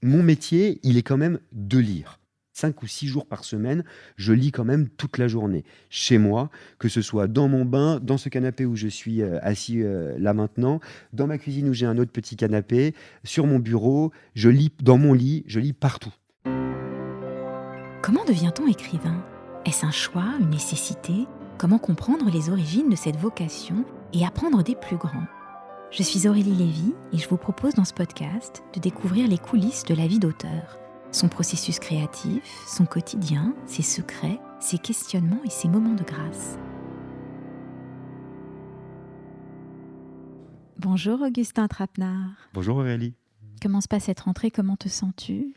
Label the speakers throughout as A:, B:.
A: mon métier, il est quand même de lire. 5 ou 6 jours par semaine, je lis quand même toute la journée. Chez moi, que ce soit dans mon bain, dans ce canapé où je suis assis là maintenant, dans ma cuisine où j'ai un autre petit canapé, sur mon bureau, je lis dans mon lit, je lis partout.
B: Comment devient-on écrivain ? Est-ce un choix, une nécessité ? Comment comprendre les origines de cette vocation et apprendre des plus grands ? Je suis Aurélie Lévy et je vous propose dans ce podcast de découvrir les coulisses de la vie d'auteur, son processus créatif, son quotidien, ses secrets, ses questionnements et ses moments de grâce. Bonjour Augustin Trapenard.
A: Bonjour Aurélie.
B: Comment se passe cette rentrée ? Comment te sens-tu ?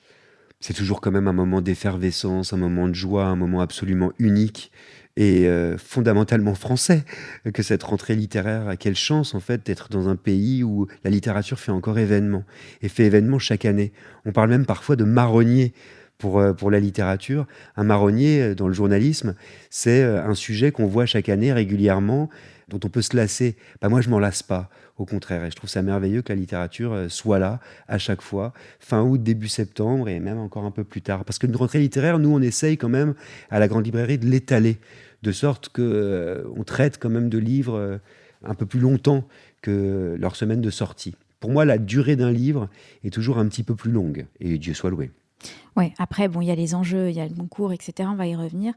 A: C'est toujours quand même un moment d'effervescence, un moment de joie, un moment absolument unique et fondamentalement français que cette rentrée littéraire. Quelle chance en fait d'être dans un pays où la littérature fait encore événement et fait événement chaque année. On parle même parfois de marronnier pour la littérature. Un marronnier dans le journalisme, c'est un sujet qu'on voit chaque année régulièrement, dont on peut se lasser. Bah, moi, je m'en lasse pas, au contraire. Et je trouve ça merveilleux que la littérature soit là à chaque fois, fin août, début septembre, et même encore un peu plus tard. Parce qu'une rentrée littéraire, nous, on essaye quand même, à la Grande Librairie, de l'étaler, de sorte qu'on traite quand même de livres un peu plus longtemps que leur semaine de sortie. Pour moi, la durée d'un livre est toujours un petit peu plus longue, et Dieu soit loué.
B: Ouais, après, bon, il y a les enjeux, il y a le concours, etc. On va y revenir.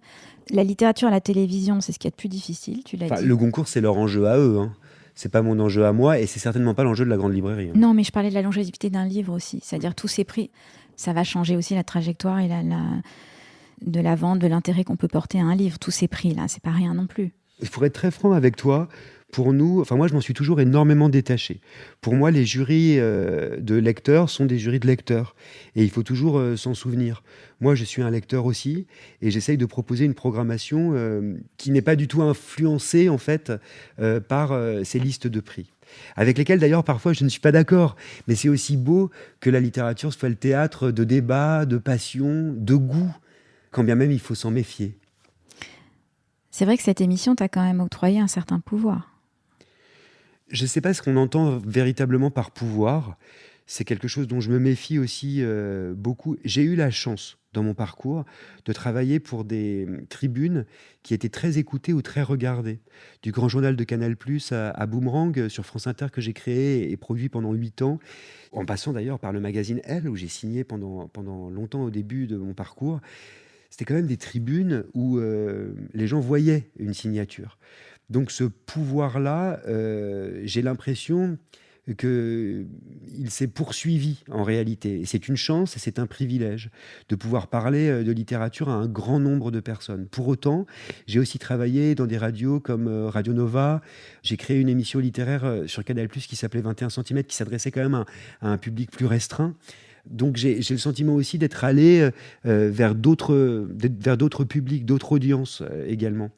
B: La littérature à la télévision, c'est ce qu'il y a de plus difficile, tu l'as
A: Enfin,
B: dit.
A: le Goncourt, c'est leur enjeu à eux, hein. C'est pas mon enjeu à moi, et c'est certainement pas l'enjeu de la Grande Librairie, hein.
B: Non, mais je parlais de la longévité d'un livre aussi. C'est-à-dire tous ces prix, ça va changer aussi la trajectoire et de la vente, de l'intérêt qu'on peut porter à un livre. Tous ces prix-là, c'est pas rien non plus.
A: Pour être très franc avec toi, pour nous, enfin moi je m'en suis toujours énormément détaché. Pour moi, les jurys de lecteurs sont des jurys de lecteurs. Et il faut toujours s'en souvenir. Moi, je suis un lecteur aussi, et j'essaye de proposer une programmation qui n'est pas du tout influencée, en fait, par ces listes de prix. Avec lesquelles, d'ailleurs, parfois, je ne suis pas d'accord. Mais c'est aussi beau que la littérature soit le théâtre de débats, de passions, de goût, quand bien même il faut s'en méfier.
B: C'est vrai que cette émission t'a quand même octroyé un certain pouvoir.
A: Je ne sais pas ce qu'on entend véritablement par pouvoir. C'est quelque chose dont je me méfie aussi beaucoup. J'ai eu la chance, dans mon parcours, de travailler pour des tribunes qui étaient très écoutées ou très regardées. Du Grand Journal de Canal+, à Boomerang, sur France Inter, que j'ai créé et produit pendant 8 ans, en passant d'ailleurs par le magazine Elle, où j'ai signé pendant longtemps au début de mon parcours. C'était quand même des tribunes où les gens voyaient une signature. Donc ce pouvoir-là, j'ai l'impression qu'il s'est poursuivi en réalité. Et c'est une chance et c'est un privilège de pouvoir parler de littérature à un grand nombre de personnes. Pour autant, j'ai aussi travaillé dans des radios comme Radio Nova. J'ai créé une émission littéraire sur Canal+, qui s'appelait 21 centimètres, qui s'adressait quand même à un public plus restreint. Donc j'ai le sentiment aussi d'être allé vers d'autres publics, d'autres audiences également.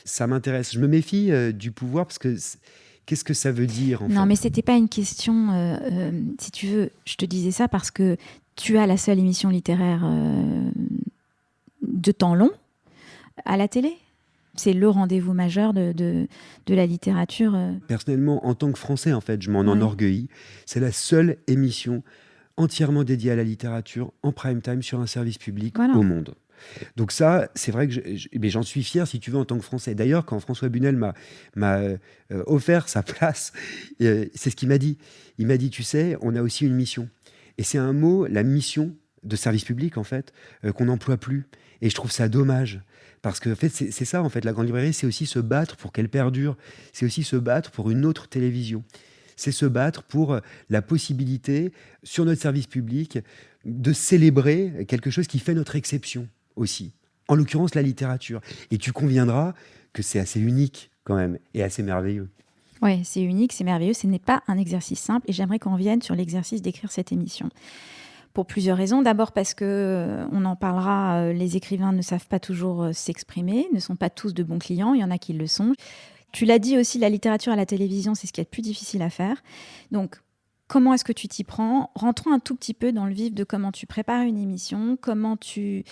A: Ça m'intéresse. Je me méfie du pouvoir parce que qu'est-ce que ça veut dire en fait ?
B: Non, mais c'était pas une question, si tu veux, je te disais ça parce que tu as la seule émission littéraire de temps long à la télé. C'est le rendez-vous majeur de la littérature.
A: Personnellement, en tant que Français, en fait, je m'en
B: Ouais.
A: enorgueillis. C'est la seule émission entièrement dédiée à la littérature en prime time sur un service public
B: Voilà.
A: au monde. Donc ça, c'est vrai que mais j'en suis fier, si tu veux, en tant que Français. D'ailleurs, quand François Bunel m'a offert sa place, c'est ce qu'il m'a dit. Il m'a dit, tu sais, on a aussi une mission. Et c'est un mot, la mission de service public, en fait, qu'on n'emploie plus. Et je trouve ça dommage. Parce que, en fait, c'est ça, en fait, la Grande Librairie, c'est aussi se battre pour qu'elle perdure. C'est aussi se battre pour une autre télévision. C'est se battre pour la possibilité, sur notre service public, de célébrer quelque chose qui fait notre exception aussi. En l'occurrence, la littérature. Et tu conviendras que c'est assez unique, quand même, et assez merveilleux.
B: Oui, c'est unique, c'est merveilleux. Ce n'est pas un exercice simple et j'aimerais qu'on revienne sur l'exercice d'écrire cette émission. Pour plusieurs raisons. D'abord parce que, on en parlera, les écrivains ne savent pas toujours s'exprimer, ne sont pas tous de bons clients, il y en a qui le sont. Tu l'as dit aussi, la littérature à la télévision, c'est ce qu'il y a de plus difficile à faire. Donc, comment est-ce que tu t'y prends ? Rentrons un tout petit peu dans le vif de comment tu prépares une émission, comment tu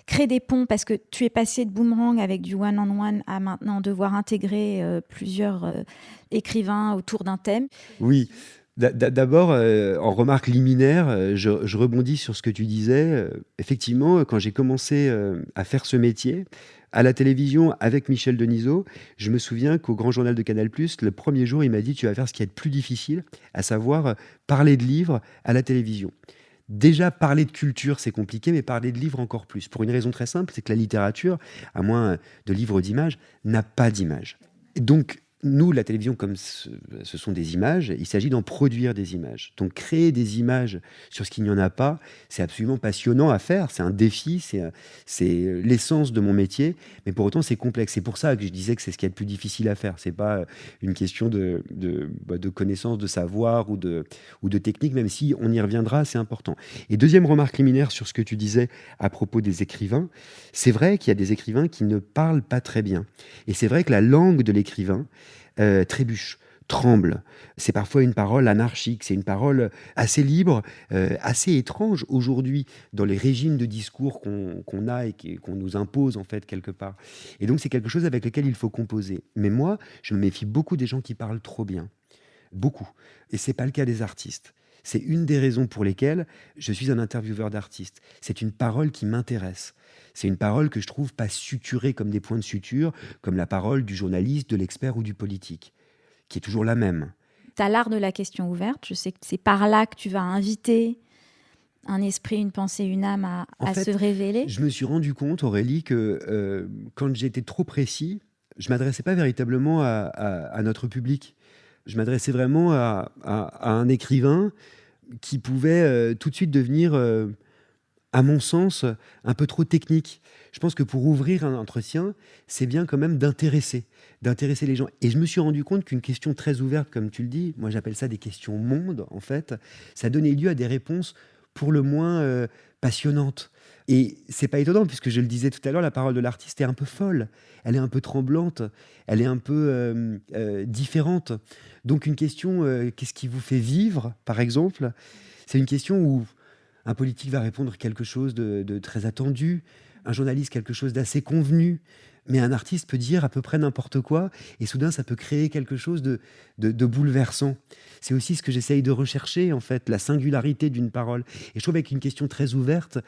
B: crées des ponts, parce que tu es passé de Boomerang avec du one-on-one à maintenant devoir intégrer plusieurs écrivains autour d'un thème.
A: Oui. D'abord, en remarque liminaire, je rebondis sur ce que tu disais. Effectivement, quand j'ai commencé à faire ce métier, à la télévision avec Michel Denisot, je me souviens qu'au Grand Journal de Canal+, le premier jour, il m'a dit: «Tu vas faire ce qui est le plus difficile, à savoir parler de livres à la télévision». Déjà, parler de culture, c'est compliqué, mais parler de livres encore plus. Pour une raison très simple, c'est que la littérature, à moins de livres d'images, n'a pas d'image. Et donc, nous, la télévision, comme ce sont des images, il s'agit d'en produire des images. Donc, créer des images sur ce qu'il n'y en a pas, c'est absolument passionnant à faire. C'est un défi, c'est l'essence de mon métier. Mais pour autant, c'est complexe. C'est pour ça que je disais que c'est ce qui est le plus difficile à faire. C'est pas une question de connaissance, de savoir ou de technique, même si on y reviendra, c'est important. Et deuxième remarque liminaire sur ce que tu disais à propos des écrivains, c'est vrai qu'il y a des écrivains qui ne parlent pas très bien. Et c'est vrai que la langue de l'écrivain trébuche, tremble. C'est parfois une parole anarchique, c'est une parole assez libre, assez étrange aujourd'hui dans les régimes de discours qu'on a et qu'on nous impose en fait quelque part. Et donc c'est quelque chose avec lequel il faut composer. Mais moi, je me méfie beaucoup des gens qui parlent trop bien. Beaucoup. Et c'est pas le cas des artistes. C'est une des raisons pour lesquelles je suis un intervieweur d'artistes. C'est une parole qui m'intéresse. C'est une parole que je trouve pas suturée comme des points de suture, comme la parole du journaliste, de l'expert ou du politique, qui est toujours la même.
B: Tu as l'art de la question ouverte. Je sais que c'est par là que tu vas inviter un esprit, une pensée, une âme à se révéler.
A: Je me suis rendu compte, Aurélie, que quand j'étais trop précis, je m'adressais pas véritablement à notre public. Je m'adressais vraiment à un écrivain qui pouvait tout de suite devenir, à mon sens, un peu trop technique. Je pense que pour ouvrir un entretien, c'est bien quand même d'intéresser les gens. Et je me suis rendu compte qu'une question très ouverte, comme tu le dis, moi j'appelle ça des questions mondes, en fait, ça donnait lieu à des réponses pour le moins passionnantes. Et c'est pas étonnant, puisque je le disais tout à l'heure, la parole de l'artiste est un peu folle, elle est un peu tremblante, elle est un peu différente. Donc une question, qu'est-ce qui vous fait vivre, par exemple? C'est une question où un politique va répondre quelque chose de très attendu, un journaliste quelque chose d'assez convenu, mais un artiste peut dire à peu près n'importe quoi, et soudain ça peut créer quelque chose de bouleversant. C'est aussi ce que j'essaye de rechercher, en fait, la singularité d'une parole. Et je trouve qu'avec une question très ouverte,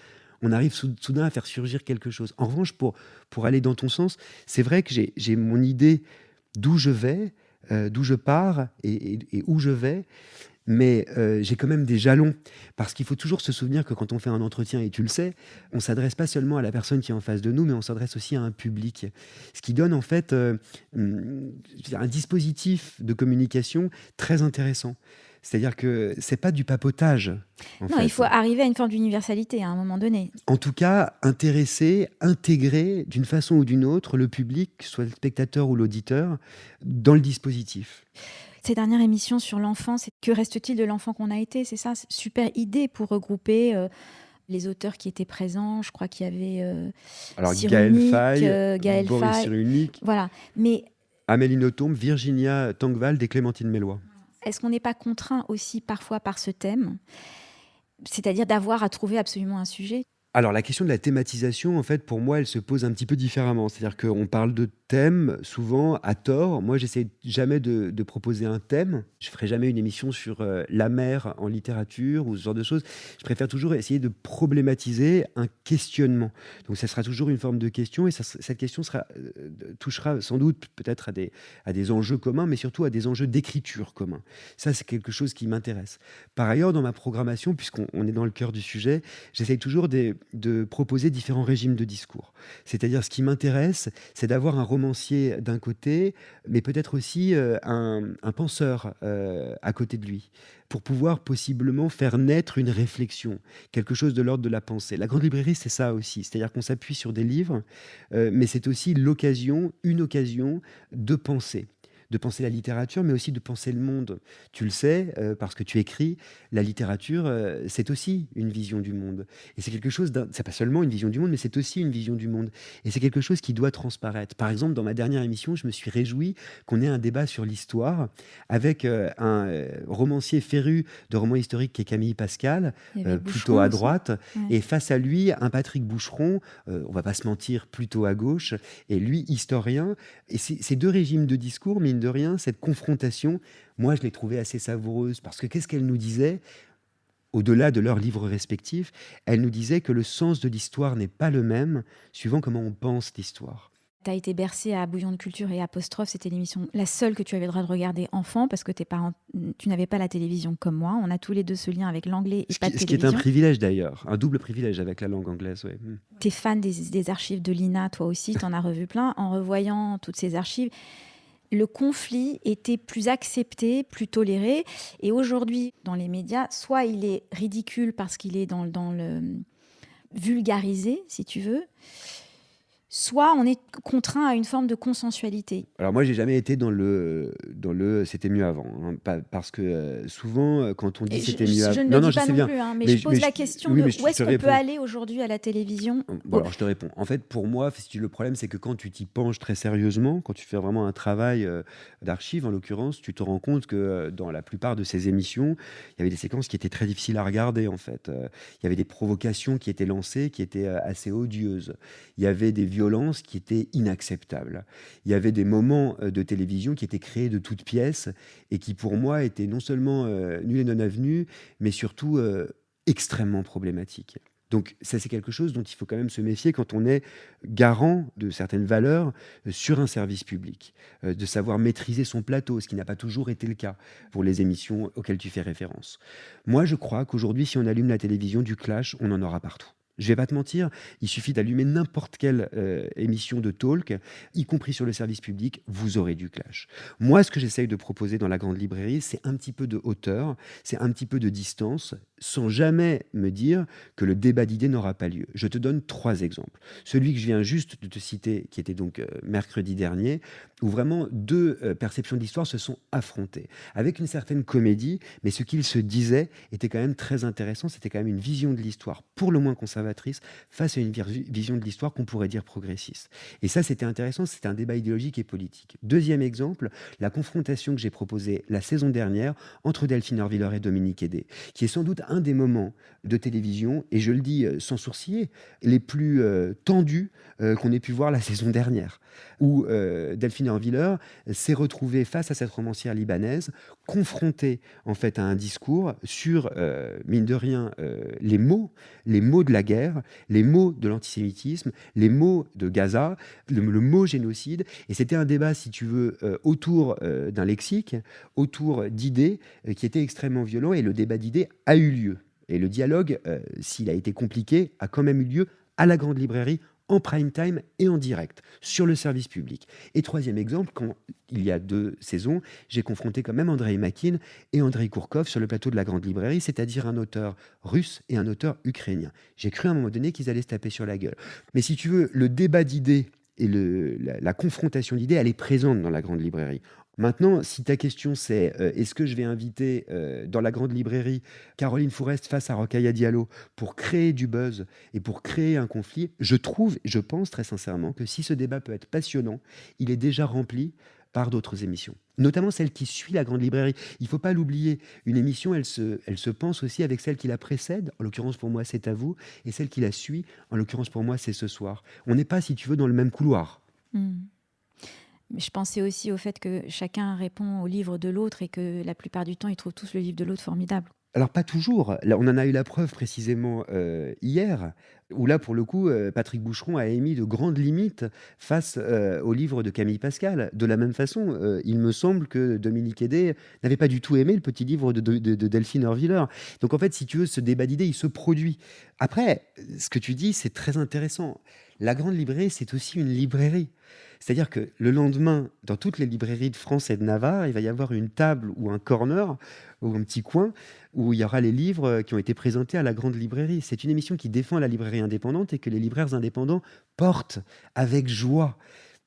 A: on arrive soudain à faire surgir quelque chose. En revanche, pour aller dans ton sens, c'est vrai que j'ai mon idée d'où je vais, d'où je pars et où je vais. Mais j'ai quand même des jalons, parce qu'il faut toujours se souvenir que quand on fait un entretien, et tu le sais, on ne s'adresse pas seulement à la personne qui est en face de nous, mais on s'adresse aussi à un public. Ce qui donne en fait un dispositif de communication très intéressant. C'est-à-dire que c'est pas du papotage.
B: Non, il faut arriver à une forme d'universalité à un moment donné.
A: En tout cas, intéresser, intégrer d'une façon ou d'une autre le public, soit le spectateur ou l'auditeur, dans le dispositif.
B: Ces dernières émissions sur l'enfant, c'est que reste-t-il de l'enfant qu'on a été? C'est ça, super idée pour regrouper les auteurs qui étaient présents. Je crois qu'il y avait
A: Alors
B: Cyrulnik,
A: Gaël Faye, Boris
B: Faye.
A: Cyrulnik,
B: Voilà. Mais
A: Amélie Nothomb, Virginia Tangvald et Clémentine Melloy.
B: est-ce qu'on n'est pas contraint aussi parfois par ce thème? C'est-à-dire d'avoir à trouver absolument un sujet?
A: Alors la question de la thématisation, en fait, pour moi, elle se pose un petit peu différemment. C'est-à-dire qu'on parle de thème souvent à tort. Moi, j'essaie jamais de proposer un thème. Je ferai jamais une émission sur la mer en littérature ou ce genre de choses. Je préfère toujours essayer de problématiser un questionnement. Donc ça sera toujours une forme de question, et cette question touchera sans doute peut-être à des enjeux communs, mais surtout à des enjeux d'écriture communs. Ça, c'est quelque chose qui m'intéresse. Par ailleurs, dans ma programmation, puisqu'on est dans le cœur du sujet, j'essaye toujours de proposer différents régimes de discours. C'est-à-dire, ce qui m'intéresse, c'est d'avoir un romancier d'un côté, mais peut-être aussi un penseur à côté de lui, pour pouvoir possiblement faire naître une réflexion, quelque chose de l'ordre de la pensée. La Grande Librairie, c'est ça aussi. C'est-à-dire qu'on s'appuie sur des livres, mais c'est aussi une occasion de penser la littérature, mais aussi de penser le monde. Tu le sais, parce que tu écris, la littérature, c'est aussi une vision du monde. Et c'est quelque chose, c'est pas seulement une vision du monde, mais c'est aussi une vision du monde. Et c'est quelque chose qui doit transparaître. Par exemple, dans ma dernière émission, je me suis réjoui qu'on ait un débat sur l'histoire avec un romancier féru de romans historiques qui est Camille Pascal, plutôt à droite,
B: ouais.
A: et face à lui, un Patrick Boucheron, on va pas se mentir, plutôt à gauche, et lui, historien. Et ces deux régimes de discours, mine mine de rien, cette confrontation, moi, je l'ai trouvée assez savoureuse, parce que qu'est-ce qu'elle nous disait? Au-delà de leurs livres respectifs, elle nous disait que le sens de l'histoire n'est pas le même suivant comment on pense l'histoire.
B: Tu as été bercé à Bouillon de culture et Apostrophe, c'était l'émission la seule que tu avais le droit de regarder enfant parce que tes parents, tu n'avais pas la télévision comme moi. On a tous les deux ce lien avec l'anglais et pas de
A: Ce qui est un
B: télévision.
A: privilège d'ailleurs, un double privilège avec la langue anglaise. Ouais.
B: Tu es fan des archives de l'INA, toi aussi, tu en as revu plein. En revoyant toutes ces archives, le conflit était plus accepté, plus toléré. Et aujourd'hui, dans les médias, soit il est ridicule parce qu'il est dans le vulgarisé, si tu veux, soit on est contraint à une forme de consensualité.
A: Alors moi, j'ai jamais été dans le c'était mieux avant, hein, parce que souvent, quand on dit
B: Et
A: c'était mieux
B: je
A: avant,
B: ne
A: non,
B: le
A: non,
B: dis
A: je
B: pas
A: sais
B: non
A: bien,
B: plus, hein, mais je pose la question
A: oui,
B: de
A: mais je
B: où est-ce
A: te
B: qu'on peut
A: réponds.
B: aller aujourd'hui à la télévision.
A: Bon, alors je te réponds. En fait, pour moi, le problème, c'est que quand tu t'y penches très sérieusement, quand tu fais vraiment un travail d'archive, en l'occurrence, tu te rends compte que dans la plupart de ces émissions, il y avait des séquences qui étaient très difficiles à regarder, en fait. Il y avait des provocations qui étaient lancées, qui étaient assez odieuses. Il y avait des violences qui étaient inacceptables. Il y avait des moments de télévision qui étaient créés de toutes pièces et qui, pour moi, étaient non seulement nuls et non avenus, mais surtout extrêmement problématiques. Donc ça, c'est quelque chose dont il faut quand même se méfier quand on est garant de certaines valeurs sur un service public, de savoir maîtriser son plateau, ce qui n'a pas toujours été le cas pour les émissions auxquelles tu fais référence. Moi, je crois qu'aujourd'hui, si on allume la télévision, du clash, on en aura partout. Je vais pas te mentir, il suffit d'allumer n'importe quelle émission de talk, y compris sur le service public, vous aurez du clash. Moi, ce que j'essaye de proposer dans la grande librairie, c'est un petit peu de hauteur, c'est un petit peu de distance, sans jamais me dire que le débat d'idées n'aura pas lieu. Je te donne 3 exemples. Celui que je viens juste de te citer, qui était donc mercredi dernier, où vraiment 2 perceptions de l'histoire se sont affrontées, avec une certaine comédie, mais ce qu'ils se disaient était quand même très intéressant, c'était quand même une vision de l'histoire pour le moins conservatrice face à une vision de l'histoire qu'on pourrait dire progressiste. Et ça, c'était intéressant, c'était un débat idéologique et politique. Deuxième exemple, la confrontation que j'ai proposée la saison dernière entre Delphine Orviller et Dominique Hédé, qui est sans doute un des moments de télévision, et je le dis sans sourciller, les plus tendus qu'on ait pu voir la saison dernière, où Delphine Orviller s'est retrouvée face à cette romancière libanaise, confrontée en fait à un discours sur, mine de rien, les mots de la guerre, les mots de l'antisémitisme, les mots de Gaza, le mot génocide. Et c'était un débat, si tu veux, autour d'un lexique, autour d'idées qui étaient extrêmement violents. Et le débat d'idées a eu lieu. Et le dialogue, s'il a été compliqué, a quand même eu lieu à la Grande Librairie, en prime time et en direct, sur le service public. Et troisième exemple, quand il y a 2 saisons, j'ai confronté quand même Andrei Makin et Andrei Kourkov sur le plateau de la Grande Librairie, c'est-à-dire un auteur russe et un auteur ukrainien. J'ai cru à un moment donné qu'ils allaient se taper sur la gueule. Mais si tu veux, le débat d'idées et la confrontation d'idées, elle est présente dans la Grande Librairie. Maintenant, si ta question c'est est-ce que je vais inviter dans la Grande Librairie Caroline Fourest face à Rokhaya Diallo pour créer du buzz et pour créer un conflit, je pense très sincèrement que si ce débat peut être passionnant, il est déjà rempli par d'autres émissions, notamment celle qui suit la Grande Librairie. Il ne faut pas l'oublier, une émission, elle se pense aussi avec celle qui la précède, en l'occurrence pour moi c'est à vous, et celle qui la suit, en l'occurrence pour moi c'est ce soir. On n'est pas, si tu veux, dans le même couloir.
B: Mais je pensais aussi au fait que chacun répond au livre de l'autre et que la plupart du temps, ils trouvent tous le livre de l'autre formidable.
A: Alors pas toujours. Là, on en a eu la preuve précisément hier, où là, pour le coup, Patrick Boucheron a émis de grandes limites face au livre de Camille Pascal. De la même façon, il me semble que Dominique Hédé n'avait pas du tout aimé le petit livre de Delphine Orviller. Donc en fait, si tu veux, ce débat d'idées, il se produit. Après, ce que tu dis, c'est très intéressant. La Grande Librairie, c'est aussi une librairie. C'est-à-dire que le lendemain, dans toutes les librairies de France et de Navarre, il va y avoir une table ou un corner ou un petit coin où il y aura les livres qui ont été présentés à la Grande Librairie. C'est une émission qui défend la librairie indépendante et que les libraires indépendants portent avec joie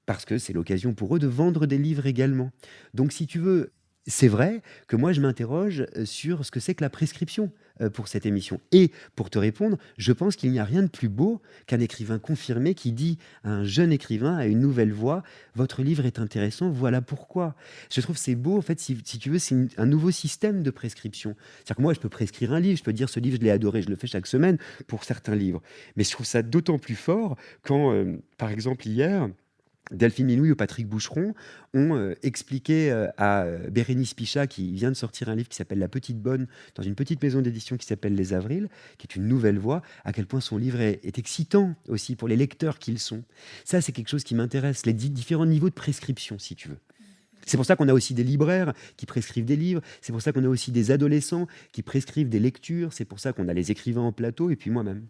A: parce que c'est l'occasion pour eux de vendre des livres également. Donc si tu veux, c'est vrai que moi je m'interroge sur ce que c'est que la prescription pour cette émission. Et pour te répondre, je pense qu'il n'y a rien de plus beau qu'un écrivain confirmé qui dit à un jeune écrivain, à une nouvelle voix, votre livre est intéressant, voilà pourquoi. Je trouve que c'est beau, en fait, si tu veux, c'est un nouveau système de prescription. C'est-à-dire que moi, je peux prescrire un livre, je peux dire ce livre, je l'ai adoré, je le fais chaque semaine pour certains livres. Mais je trouve ça d'autant plus fort quand, par exemple, hier, Delphine Minouille ou Patrick Boucheron ont expliqué à Bérénice Pichat, qui vient de sortir un livre qui s'appelle La Petite Bonne, dans une petite maison d'édition qui s'appelle Les Avrils, qui est une nouvelle voix, à quel point son livre est excitant aussi pour les lecteurs qu'ils sont. Ça, c'est quelque chose qui m'intéresse, les différents niveaux de prescription, si tu veux. C'est pour ça qu'on a aussi des libraires qui prescrivent des livres, c'est pour ça qu'on a aussi des adolescents qui prescrivent des lectures, c'est pour ça qu'on a les écrivains en plateau, et puis moi-même.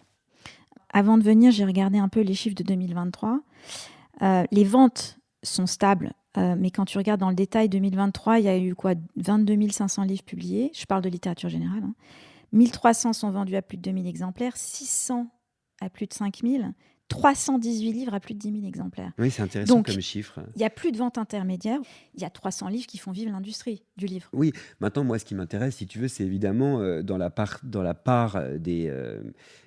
B: Avant de venir, j'ai regardé un peu les chiffres de 2023. Les ventes sont stables, mais quand tu regardes dans le détail, 2023, il y a eu 22 500 livres publiés. Je parle de littérature générale. 1300 sont vendus à plus de 2000 exemplaires, 600 à plus de 5000, 318 livres à plus de 10 000 exemplaires.
A: Oui, c'est intéressant
B: Donc,
A: comme chiffre.
B: Il n'y a plus de vente intermédiaire. Il y a 300 livres qui font vivre l'industrie du livre.
A: Oui, maintenant, moi, ce qui m'intéresse, si tu veux, c'est évidemment dans la part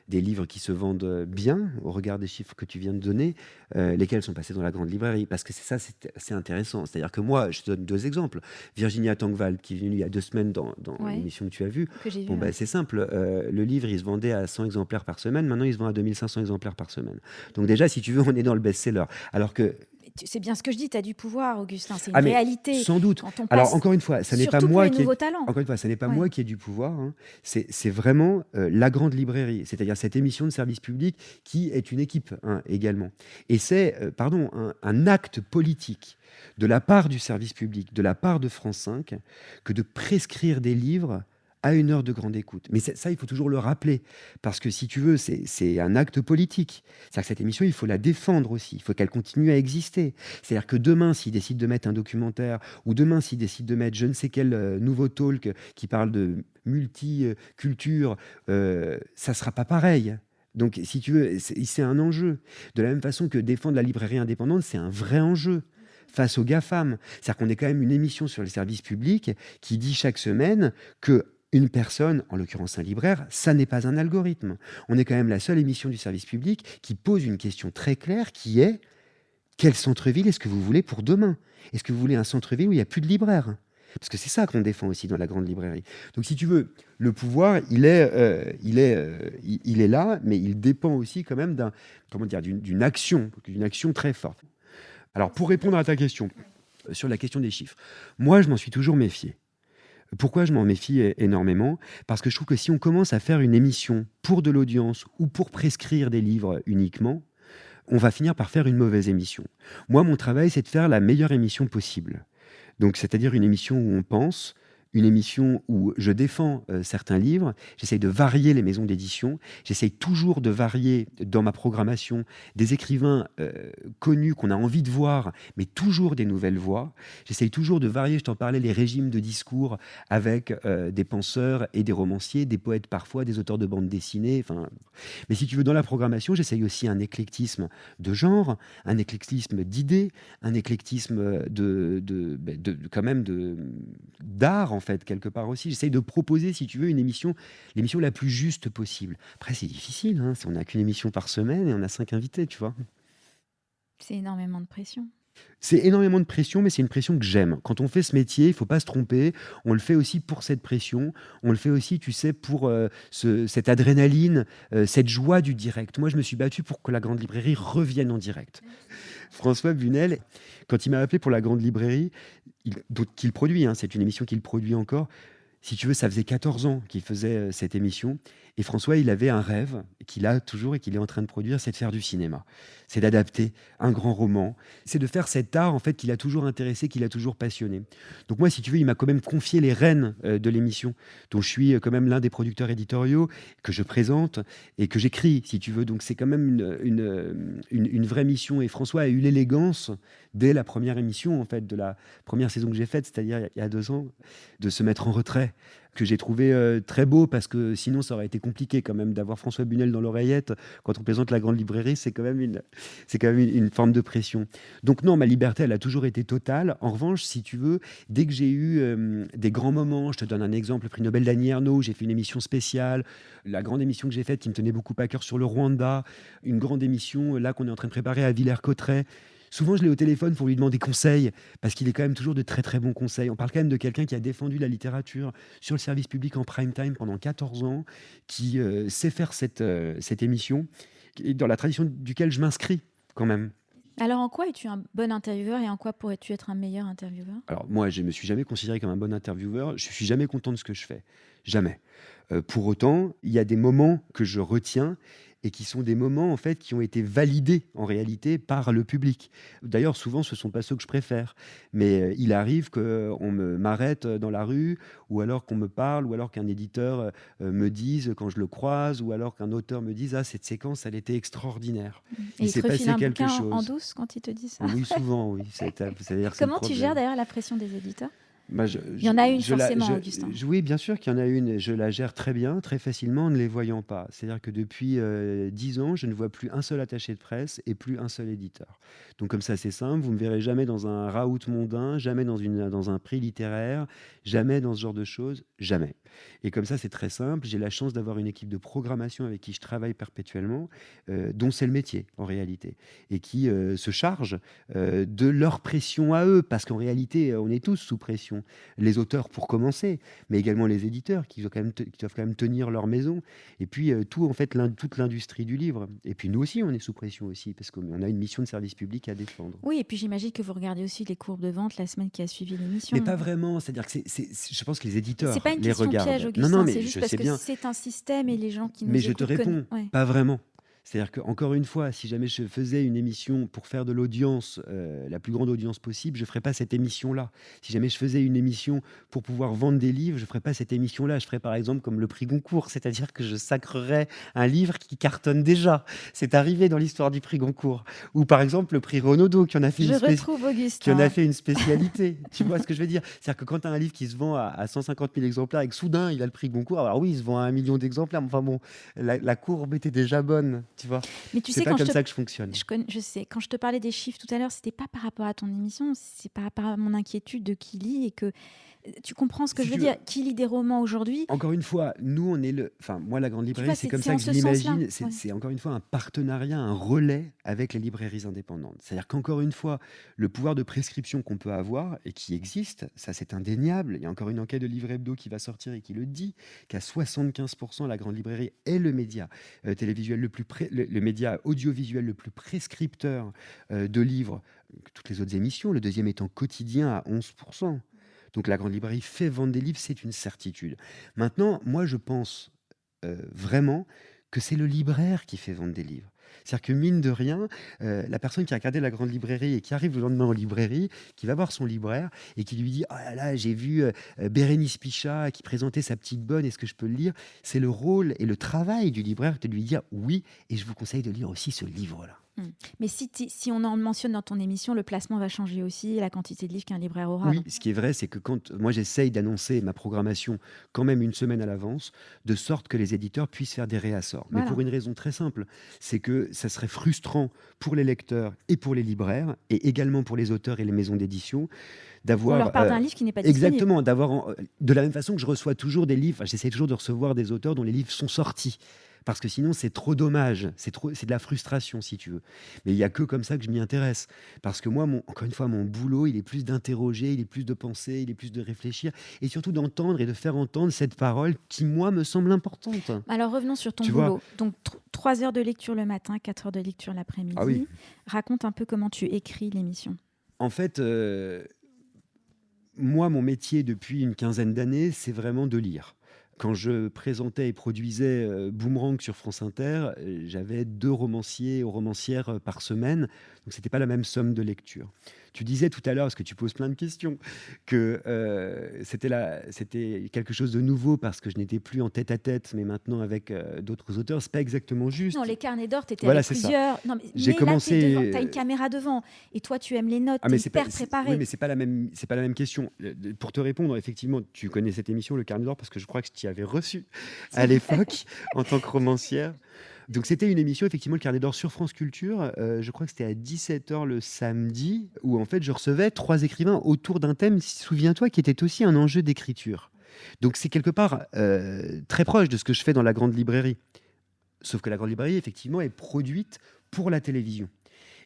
A: des livres qui se vendent bien, au regard des chiffres que tu viens de donner, lesquels sont passés dans la grande librairie. Parce que c'est intéressant. C'est-à-dire que moi, je te donne 2 exemples. Virginia Tangvald, qui est venue il y a 2 semaines dans
B: Ouais,
A: l'émission que tu as vue.
B: que j'ai vu.
A: Bon,
B: Ouais.
A: c'est simple. Le livre, il se vendait à 100 exemplaires par semaine. Maintenant, il se vend à 2500 exemplaires par semaine. Donc déjà, si tu veux, on est dans le best-seller. Alors que
B: C'est bien ce que je dis, tu as du pouvoir, Augustin. C'est une
A: ah mais
B: réalité.
A: sans doute.
B: Quand on
A: Alors
B: passe,
A: encore une fois, ça n'est pas
B: surtout pour
A: moi
B: les
A: qui ai,
B: nouveaux talents.
A: encore une fois, ça n'est pas
B: Ouais.
A: moi qui ai du pouvoir, hein. C'est vraiment la grande librairie, c'est-à-dire cette émission de service public qui est une équipe, hein, également. Et c'est, un acte politique de la part du service public, de la part de France 5, que de prescrire des livres à 1 heure de grande écoute. Mais ça, il faut toujours le rappeler, parce que si tu veux, c'est un acte politique. C'est-à-dire que cette émission, il faut la défendre aussi, il faut qu'elle continue à exister. C'est-à-dire que demain, s'ils décident de mettre un documentaire, ou demain, s'ils décident de mettre je ne sais quel nouveau talk qui parle de multiculture, ça ne sera pas pareil. Donc, si tu veux, c'est un enjeu. De la même façon que défendre la librairie indépendante, c'est un vrai enjeu face aux GAFAM. C'est-à-dire qu'on est quand même une émission sur les services publics qui dit chaque semaine que une personne, en l'occurrence un libraire, ça n'est pas un algorithme. On est quand même la seule émission du service public qui pose une question très claire qui est: quel centre-ville est-ce que vous voulez pour demain? Est-ce que vous voulez un centre-ville où il n'y a plus de libraires? Parce que c'est ça qu'on défend aussi dans la grande librairie. Donc si tu veux, le pouvoir, il est là, mais il dépend aussi quand même d'une action très forte. Alors pour répondre à ta question, sur la question des chiffres, moi je m'en suis toujours méfié. Pourquoi je m'en méfie énormément? Parce que je trouve que si on commence à faire une émission pour de l'audience ou pour prescrire des livres uniquement, on va finir par faire une mauvaise émission. Moi, mon travail, c'est de faire la meilleure émission possible. Donc, c'est-à-dire une émission où on pense, une émission où je défends certains livres, j'essaye de varier les maisons d'édition, j'essaye toujours de varier dans ma programmation des écrivains connus qu'on a envie de voir, mais toujours des nouvelles voix. J'essaye toujours de varier, je t'en parlais, les régimes de discours avec des penseurs et des romanciers, des poètes parfois, des auteurs de bandes dessinées. Mais si tu veux, dans la programmation, j'essaye aussi un éclectisme de genre, un éclectisme d'idées, un éclectisme quand même d'art, en fait, quelque part aussi. J'essaye de proposer, si tu veux, l'émission la plus juste possible. Après, c'est difficile, hein, on n'a qu'une émission par semaine et on a 5 invités, tu vois.
B: C'est énormément de pression.
A: C'est énormément de pression, mais c'est une pression que j'aime. Quand on fait ce métier, il ne faut pas se tromper. On le fait aussi pour cette pression. On le fait aussi, tu sais, pour cette adrénaline, cette joie du direct. Moi, je me suis battu pour que la Grande Librairie revienne en direct. François Bunel, quand il m'a appelé pour la Grande Librairie, qu'il produit, hein, c'est une émission qu'il produit encore. Si tu veux, ça faisait 14 ans qu'il faisait cette émission. Et François, il avait un rêve qu'il a toujours et qu'il est en train de produire, c'est de faire du cinéma. C'est d'adapter un grand roman. C'est de faire cet art, en fait, qu'il a toujours intéressé, qu'il a toujours passionné. Donc moi, si tu veux, il m'a quand même confié les rênes de l'émission, dont je suis quand même l'un des producteurs éditoriaux, que je présente et que j'écris, si tu veux. Donc c'est quand même une vraie mission. Et François a eu l'élégance, dès la première émission, en fait, de la première saison que j'ai faite, c'est-à-dire il y a 2 ans, de se mettre en retrait, que j'ai trouvé très beau, parce que sinon ça aurait été compliqué quand même d'avoir François Bunel dans l'oreillette quand on présente la Grande Librairie. C'est quand même une forme de pression. Donc non, ma liberté, elle a toujours été totale. En revanche, si tu veux, dès que j'ai eu des grands moments, je te donne un exemple, le prix Nobel d'Annie Ernaux, j'ai fait une émission spéciale, la grande émission que j'ai faite qui me tenait beaucoup à cœur sur le Rwanda, une grande émission là qu'on est en train de préparer à Villers-Cotterêts. Souvent, je l'ai au téléphone pour lui demander conseil, parce qu'il est quand même toujours de très très bons conseils. On parle quand même de quelqu'un qui a défendu la littérature sur le service public en prime time pendant 14 ans, qui sait faire cette émission, dans la tradition duquel je m'inscris quand même.
B: Alors, en quoi es-tu un bon intervieweur et en quoi pourrais-tu être un meilleur intervieweur?
A: Alors moi, je me suis jamais considéré comme un bon intervieweur. Je suis jamais content de ce que je fais, jamais. Pour autant, il y a des moments que je retiens et qui sont des moments, en fait, qui ont été validés, en réalité, par le public. D'ailleurs, souvent, ce sont pas ceux que je préfère, mais il arrive qu'on m'arrête dans la rue ou alors qu'on me parle ou alors qu'un éditeur, me dise quand je le croise ou alors qu'un auteur me dise: «Ah, cette séquence, elle était extraordinaire.
B: Et
A: Il
B: ils te
A: s'est
B: refilent
A: passé
B: un
A: quelque
B: bouquin en
A: chose».
B: douce quand ils te disent ça?
A: Oui, souvent, oui, c'est-à-dire que c'est le
B: Comment tu gères
A: problème.
B: d'ailleurs la pression des éditeurs?
A: Bah,
B: Il y en a une forcément, Augustin.
A: oui, bien sûr qu'il y en a une et je la gère très bien, très facilement en ne les voyant pas. C'est-à-dire que depuis 10 ans, je ne vois plus un seul attaché de presse et plus un seul éditeur. Donc comme ça, c'est simple, vous ne me verrez jamais dans un raout mondain, jamais dans un prix littéraire, jamais dans ce genre de choses, jamais. Et comme ça, c'est très simple. J'ai la chance d'avoir une équipe de programmation avec qui je travaille perpétuellement, dont c'est le métier en réalité, et qui se charge de leur pression à eux, parce qu'en réalité, on est tous sous pression. Les auteurs pour commencer, mais également les éditeurs qui doivent quand même tenir leur maison. Et puis tout, en fait, toute l'industrie du livre. Et puis nous aussi, on est sous pression aussi, parce qu'on a une mission de service public à défendre.
B: Oui, et puis j'imagine que vous regardez aussi les courbes de vente la semaine qui a suivi l'émission.
A: Mais pas vraiment, c'est-à-dire que je pense que les
B: C'est
A: éditeurs
B: pas une
A: les
B: question piège,
A: regardent. Non, non,
B: Augustin, c'est
A: mais
B: juste
A: je
B: parce
A: sais
B: que
A: bien.
B: c'est un système et les gens qui
A: Mais
B: nous
A: je te
B: écoutent
A: réponds,
B: ouais.
A: pas vraiment. C'est-à-dire qu'encore une fois, si jamais je faisais une émission pour faire de l'audience, la plus grande audience possible, je ne ferais pas cette émission-là. Si jamais je faisais une émission pour pouvoir vendre des livres, je ne ferais pas cette émission-là. Je ferais par exemple comme le prix Goncourt, c'est-à-dire que je sacrerais un livre qui cartonne déjà. C'est arrivé dans l'histoire du prix Goncourt. Ou par exemple le prix Renaudot, qui en a fait
B: Je
A: une
B: retrouve
A: qui en a
B: Augustin.
A: fait une spécialité. Tu vois ce que je veux dire? C'est-à-dire que quand tu as un livre qui se vend à 150 000 exemplaires et que soudain il a le prix Goncourt, alors oui, il se vend à 1 million d'exemplaires, mais enfin bon, la courbe était déjà bonne, tu vois.
B: Mais tu
A: C'est
B: sais,
A: pas
B: quand
A: comme ça que je fonctionne.
B: je sais, quand je te parlais des chiffres tout à l'heure, c'était pas par rapport à ton émission, c'est par rapport à mon inquiétude de qui lit et que tu comprends ce que
A: Si
B: je veux
A: tu veux,
B: dire. Qui lit des romans aujourd'hui?
A: encore une fois, nous, on est enfin, moi, la Grande
B: Tu vois,
A: Librairie, c'est comme
B: c'est
A: ça
B: en
A: que je
B: ce sens-là.
A: l'imagine.
B: Ouais.
A: C'est encore une fois un partenariat, un relais avec les librairies indépendantes. C'est-à-dire qu'encore une fois, le pouvoir de prescription qu'on peut avoir et qui existe, ça c'est indéniable. Il y a encore une enquête de Livre Hebdo qui va sortir et qui le dit, qu'à 75%, la Grande Librairie est le média télévisuel le média audiovisuel le plus prescripteur de livres que toutes les autres émissions. Le deuxième étant Quotidien à 11%. Donc la Grande Librairie fait vendre des livres, c'est une certitude. Maintenant, moi, je pense vraiment que c'est le libraire qui fait vendre des livres. C'est-à-dire que mine de rien, la personne qui a regardé la Grande Librairie et qui arrive le lendemain en librairie, qui va voir son libraire et qui lui dit: «Oh là là, j'ai vu Bérénice Pichat qui présentait sa petite bonne, est-ce que je peux le lire?» C'est le rôle et le travail du libraire de lui dire: «Oui, et je vous conseille de lire aussi ce livre-là».
B: Mais si on en mentionne dans ton émission, le placement va changer aussi, la quantité de livres qu'un libraire aura.
A: Oui,
B: Donc,
A: ce qui est vrai, c'est que quand moi j'essaye d'annoncer ma programmation quand même une semaine à l'avance, de sorte que les éditeurs puissent faire des réassorts. Mais
B: voilà.
A: pour une raison très simple, c'est que ça serait frustrant pour les lecteurs et pour les libraires, et également pour les auteurs et les maisons d'édition,
B: On
A: d'avoir...
B: leur parle d'un livre qui n'est pas disponible.
A: exactement, de la même façon que je reçois toujours des livres, j'essaie toujours de recevoir des auteurs dont les livres sont sortis. Parce que sinon, c'est trop dommage. C'est de la frustration, si tu veux. Mais il n'y a que comme ça que je m'y intéresse. Parce que moi, encore une fois, mon boulot, il est plus d'interroger, il est plus de penser, il est plus de réfléchir, et surtout d'entendre et de faire entendre cette parole qui, moi, me semble importante.
B: Alors revenons sur ton
A: Tu vois.
B: boulot. Donc 3 heures de lecture le matin, 4 heures de lecture l'après-midi.
A: Ah oui.
B: Raconte un peu comment tu écris l'émission.
A: En fait, moi, mon métier depuis une quinzaine d'années, c'est vraiment de lire. Quand je présentais et produisais Boomerang sur France Inter, j'avais 2 romanciers ou romancières par semaine, donc c'était pas la même somme de lecture. Tu disais tout à l'heure, parce que tu poses plein de questions, que c'était quelque chose de nouveau parce que je n'étais plus en tête-à-tête, mais maintenant avec d'autres auteurs. C'est pas exactement juste.
B: Non, les carnets d'or, tu étais
A: Voilà,
B: avec
A: c'est ça.
B: plusieurs. Non, mais
A: J'ai
B: là,
A: commencé-
B: tu as une caméra devant. Et toi, tu aimes les notes,
A: Ah,
B: tu
A: mais
B: es hyper préparé.
A: oui, mais c'est pas la même question. Pour te répondre, effectivement, tu connais cette émission, Le Carnet d'Or, parce que je crois que je t'y avais reçu à l'époque en tant que romancière. Donc c'était une émission, effectivement, Le Carnet d'Or sur France Culture. Je crois que c'était à 17h le samedi, où en fait je recevais 3 écrivains autour d'un thème, souviens-toi, qui était aussi un enjeu d'écriture. Donc c'est quelque part très proche de ce que je fais dans la Grande Librairie. Sauf que la Grande Librairie, effectivement, est produite pour la télévision.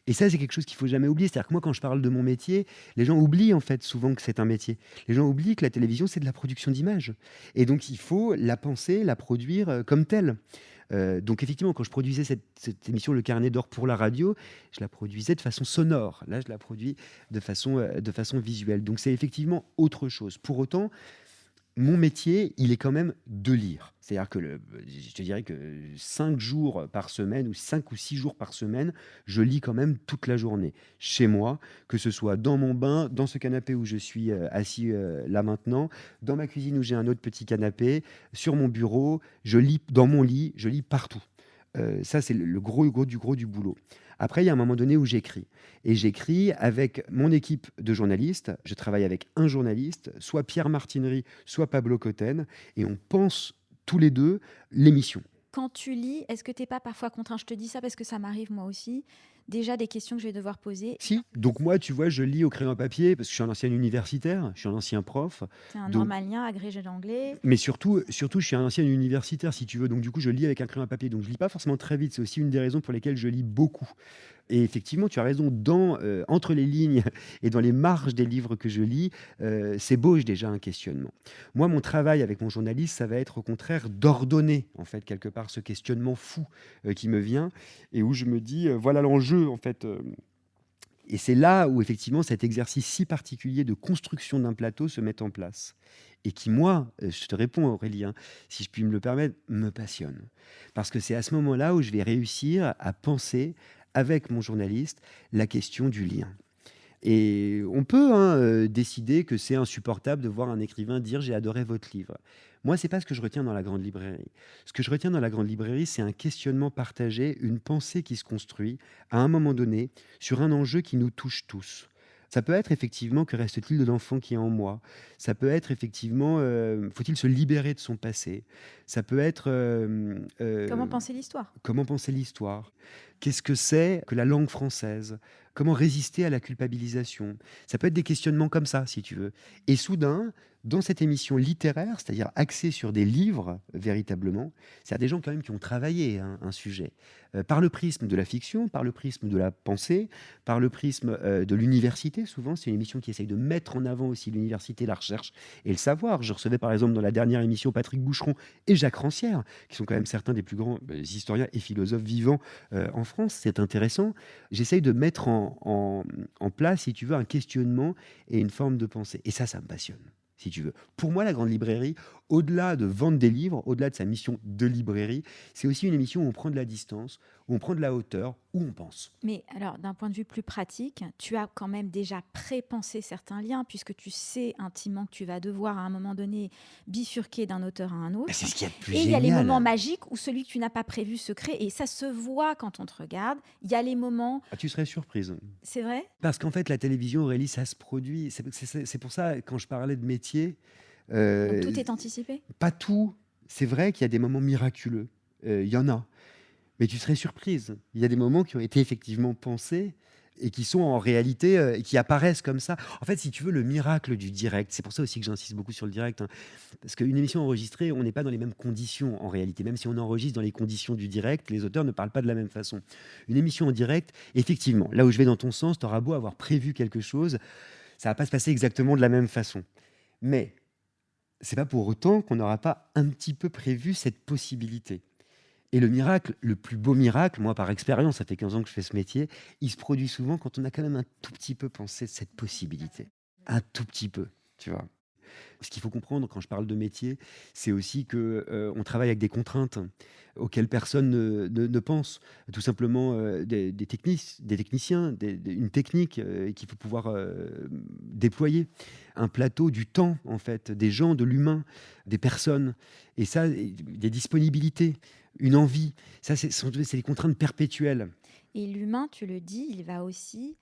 A: Et ça, c'est quelque chose qu'il faut jamais oublier. C'est-à-dire que moi, quand je parle de mon métier, les gens oublient en fait souvent que c'est un métier. Les gens oublient que la télévision, c'est de la production d'images. Et donc, il faut la penser, la produire comme telle. Donc effectivement, quand je produisais cette émission Le Carnet d'or pour la radio, je la produisais de façon sonore. Là, je la produis de façon visuelle. Donc c'est effectivement autre chose. Pour autant, mon métier, il est quand même de lire. C'est-à-dire que je te dirais que 5 jours par semaine ou 5 ou 6 jours par semaine, je lis quand même toute la journée. Chez moi, que ce soit dans mon bain, dans ce canapé où je suis assis là maintenant, dans ma cuisine où j'ai un autre petit canapé, sur mon bureau, je lis dans mon lit, je lis partout. Ça, c'est le gros du boulot. Après, il y a un moment donné où j'écris. Et j'écris avec mon équipe de journalistes. Je travaille avec un journaliste, soit Pierre Martinery, soit Pablo Cotten. Et on pense tous les deux l'émission.
B: Quand tu lis, est-ce que tu n'es pas parfois contraint? Je te dis ça parce que ça m'arrive moi aussi. Déjà, des questions que je vais devoir poser.
A: Si. Donc moi, tu vois, je lis au crayon à papier parce que je suis un ancien universitaire, je suis un ancien prof.
B: Tu es un
A: Donc,
B: normalien, agrégé d'anglais.
A: mais surtout, je suis un ancien universitaire, si tu veux. Donc du coup, je lis avec un crayon à papier. Donc je lis pas forcément très vite. C'est aussi une des raisons pour lesquelles je lis beaucoup. Et effectivement, tu as raison, entre les lignes et dans les marges des livres que je lis, s'ébauche déjà un questionnement. Moi, mon travail avec mon journaliste, ça va être au contraire d'ordonner, en fait, quelque part, ce questionnement fou qui me vient et où je me dis, voilà l'enjeu, en fait. Et c'est là où, effectivement, cet exercice si particulier de construction d'un plateau se met en place. Et qui, moi, je te réponds, Aurélie, hein, si je puis me le permettre, me passionne. Parce que c'est à ce moment-là où je vais réussir à penser, avec mon journaliste, la question du lien. Et on peut décider que c'est insupportable de voir un écrivain dire j'ai adoré votre livre. Moi, c'est pas ce que je retiens dans la grande librairie. Ce que je retiens dans la grande librairie, c'est un questionnement partagé, une pensée qui se construit à un moment donné sur un enjeu qui nous touche tous. Ça peut être effectivement que reste-t-il de l'enfant qui est en moi. Ça peut être effectivement faut-il se libérer de son passé. Ça peut être
B: Comment penser l'histoire?
A: comment penser l'histoire. Qu'est-ce que c'est que la langue française? Comment résister à la culpabilisation? Ça peut être des questionnements comme ça, si tu veux. Et soudain, dans cette émission littéraire, c'est-à-dire axée sur des livres, véritablement, c'est à des gens quand même qui ont travaillé un sujet, par le prisme de la fiction, par le prisme de la pensée, par le prisme de l'université, souvent. C'est une émission qui essaye de mettre en avant aussi l'université, la recherche et le savoir. Je recevais par exemple dans la dernière émission Patrick Boucheron et Jacques Rancière, qui sont quand même certains des plus grands historiens et philosophes vivants en France. C'est intéressant. J'essaye de mettre en place, si tu veux, un questionnement et une forme de pensée. Et ça me passionne, si tu veux. Pour moi, la grande librairie, au-delà de vendre des livres, au-delà de sa mission de librairie, c'est aussi une émission où on prend de la distance, où on prend de la hauteur, où on pense.
B: Mais alors, d'un point de vue plus pratique, tu as quand même déjà pré-pensé certains liens, puisque tu sais intimement que tu vas devoir à un moment donné bifurquer d'un auteur à un autre.
A: C'est ce qu'il y a de plus
B: Et il y a
A: génial.
B: les moments magiques où celui que tu n'as pas prévu se crée, et ça se voit quand on te regarde. Il y a les moments...
A: Ah, tu serais surprise.
B: C'est vrai?
A: Parce qu'en fait, la télévision, Aurélie, ça se produit. C'est pour ça, quand je parlais de métier,
B: Donc tout est anticipé?
A: pas tout. C'est vrai qu'il y a des moments miraculeux. Il y en a. Mais tu serais surprise. Il y a des moments qui ont été effectivement pensés et qui sont en réalité, et qui apparaissent comme ça. En fait, si tu veux, le miracle du direct, c'est pour ça aussi que j'insiste beaucoup sur le direct, hein, parce qu'une émission enregistrée, on n'est pas dans les mêmes conditions en réalité. Même si on enregistre dans les conditions du direct, les auteurs ne parlent pas de la même façon. Une émission en direct, effectivement, là où je vais dans ton sens, tu auras beau avoir prévu quelque chose, ça va pas se passer exactement de la même façon. Mais c'est pas pour autant qu'on n'aura pas un petit peu prévu cette possibilité. Et le miracle, le plus beau miracle, moi par expérience, ça fait 15 ans que je fais ce métier, il se produit souvent quand on a quand même un tout petit peu pensé cette possibilité. Un tout petit peu, tu vois. Ce qu'il faut comprendre quand je parle de métier, c'est aussi que on travaille avec des contraintes auxquelles personne ne pense. Tout simplement des techniciens, une technique qu'il faut pouvoir déployer. Un plateau, du temps, en fait, des gens, de l'humain, des personnes. Et ça, des disponibilités, une envie. Ça, c'est des contraintes perpétuelles.
B: Et l'humain, tu le dis, il va aussi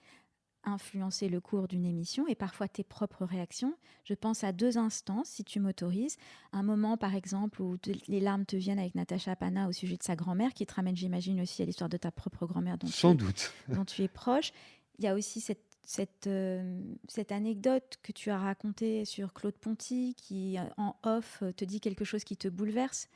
B: influencer le cours d'une émission et parfois tes propres réactions. Je pense à 2 instants, si tu m'autorises. Un moment, par exemple, où les larmes te viennent avec Natacha Pana au sujet de sa grand-mère, qui te ramène, j'imagine, aussi à l'histoire de ta propre grand-mère
A: Sans doute.
B: dont tu es proche. Il y a aussi cette anecdote que tu as racontée sur Claude Ponty, qui, en off, te dit quelque chose qui te bouleverse